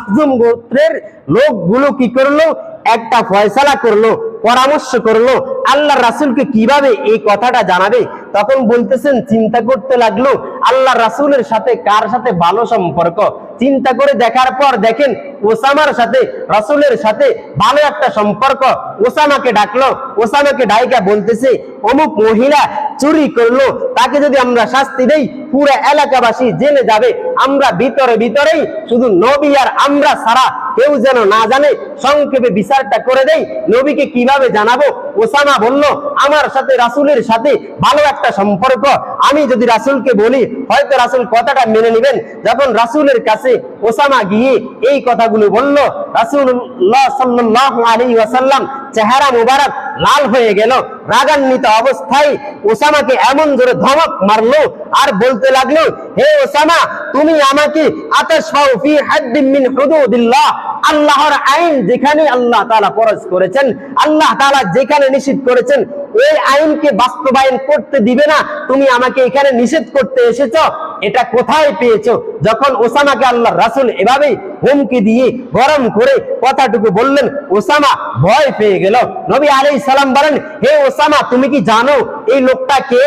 Makhzum গোত্রের লোকগুলো কি করলো, একটা ফয়সালা করলো, পরামর্শ করলো আল্লাহ রাসূলকে কিভাবে এই কথাটা জানাবে। তখন বলতেছেন চিন্তা করতে লাগলো আল্লাহ রাসূলের সাথে কার সাথে ভালো সম্পর্ক। চিন্তা করে দেখার পর দেখেন ওসামার সাথে রাসূলের সাথে ভালো একটা সম্পর্ক। ওসামাকে ডাকলো, ওসামাকে ডাইকা বলতেছে অমুক মহিলা চুরি করলো, তাকে যদি আমরা শাস্তি দেই পুরো এলাকাবাসী জেনে যাবে, আমরা ভিতরে ভিতরেই শুধু নবী আর আমরা ছাড়া কেউ যেন না জানে, সংক্ষেপে বিচারটা করে দেই, নবীকে কিভাবে জানাবো। ওসামা বলল আমার সাথে রাসূলের সাথে ভালো একটা সম্পর্ক, আমি যদি রাসূলকে বলি হয়তো রাসূল কথাটা মেনে নেবেন। যখন রাসূলের কাছে ওসামা গিয়ে এই কথাগুলো বলল, রাসূলুল্লাহ সাল্লাল্লাহু আলাইহি ওয়াসাল্লাম চেহারা মুবারক লাল হয়ে গেল। রাগান্বিত অবস্থায় ওসামাকে এমন জোরে ধমক মারলো আর বলতে লাগলো, হে ওসামা, তুমি আমাকে আতাশফাউ ফি হাদ্দিন মিন হুদুদিল্লাহ, আল্লাহর আইন যেখানে আল্লাহ তাআলা ফরজ করেছেন, আল্লাহ তাআলা যেখানে নিষেধ করেছেন ওই আইনকে বাস্তবায়ন করতে দিবে না, তুমি আমাকে এখানে নিষেধ করতে এসেছো, এটা কোথায় পেয়েছো? যখন ওসামাকে আল্লাহর রাসূল এভাবে হুমকি দিয়ে গরম করে কথাটুকু বললেন, ওসামা ভয় পেয়ে গেল। নবী আলাইহিস সালাম বলেন, হে ওসামা, তুমি কি জানো এই লোকটা কে?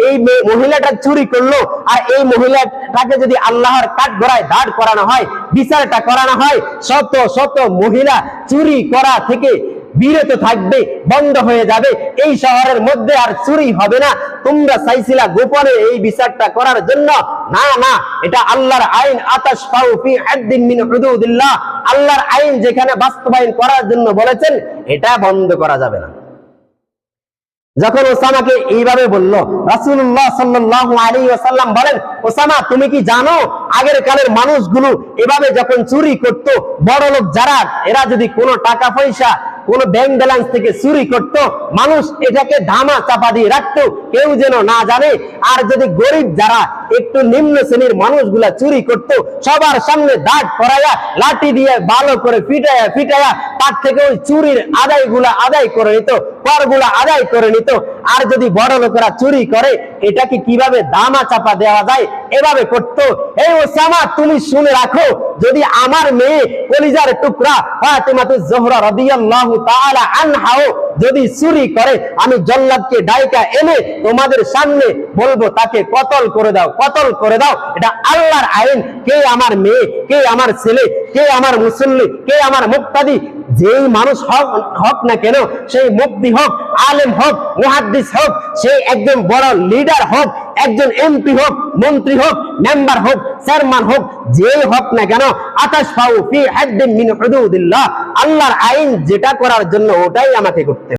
এই মহিলাটা চুরি করলো, আর এই মহিলাটাকে যদি আল্লাহর কাঠগড়ায় দাঁড় করানো হয়, বিচারটা করানো হয়, শত শত মহিলা চুরি করা থেকে বিরত থাকবে, বন্ধ হয়ে যাবে, এই শহরের মধ্যে আর চুরি হবে না। তোমরা চাইছিলা গোপনে এই বিচারটা করার জন্য, না না, এটা আল্লাহর আইন, আতাশফাউ ফি হাদ্দিন মিন হুদুদিল্লাহ, আল্লাহর আইন যেখানে বাস্তবায়ন করার জন্য বলেছেন এটা বন্ধ করা যাবে না। যখন ওসামাকে এইভাবে বলল, রাসূলুল্লাহ সাল্লাল্লাহু আলাইহি ওয়াসাল্লাম বলেন, ওসামা, তুমি কি জানো আগের কালের মানুষগুলো এভাবে যখন চুরি করত, বড় লোক যারা, এরা যদি কোনো টাকা পয়সা কোন ব্যাংক ব্যালেন্স থেকে চুরি করত, মানুষ এটাকে ধামা চাপা দিয়ে রাখতো, কেউ যেন না জানে। আর যদি গরিব যারা একটু নিম্ন শ্রেণীর মানুষগুলা চুরি করত, সবার সামনে দাঁড় করাইয়া লাঠি দিয়ে ভালো করে ফিটাইয়া ফিটাইয়া তার থেকে ওই চুরির আদায়গুলা আদায় করে নিত, করগুলা আদায় করে নিত। আর যদি বড় লোকেরা চুরি করে, এটাকে কিভাবে ধামা চাপা দেওয়া যায় এভাবে করত। এই ওসামা, তুমি শুনে রাখো, যদি আমার মেয়ে কলিজার টুকরা ফাতেমাতুজ জোহরা রাদিয়াল্লাহু তাআলা আনহা যদি চুরি করে, আমি জল্লাদকে ডাইকা এনে তোমাদের সামনে বলবো তাকে কতল করে দাও, কতল করে দাও। এটা আল্লাহর আইন। কে আমার মেয়ে, কে আমার ছেলে, কে আমার মুসল্লি, কে আমার মুক্তাদি, যেই মানুষ হক না কেন, সেই মুফতি হোক, আলেম হোক, মুহাদ্দিস হোক, সেই একজন বড় লিডার হোক, একজন এমপি হোক, মন্ত্রী হোক, মেম্বার হোক, চেয়ারম্যান হোক, যেই হোক না কেন, আতাশফাউ ফি হাদ্দিন মিন হুদুদিল্লাহ, আল্লাহর আইন যেটা করার জন্য ওটাই আমাকে করতে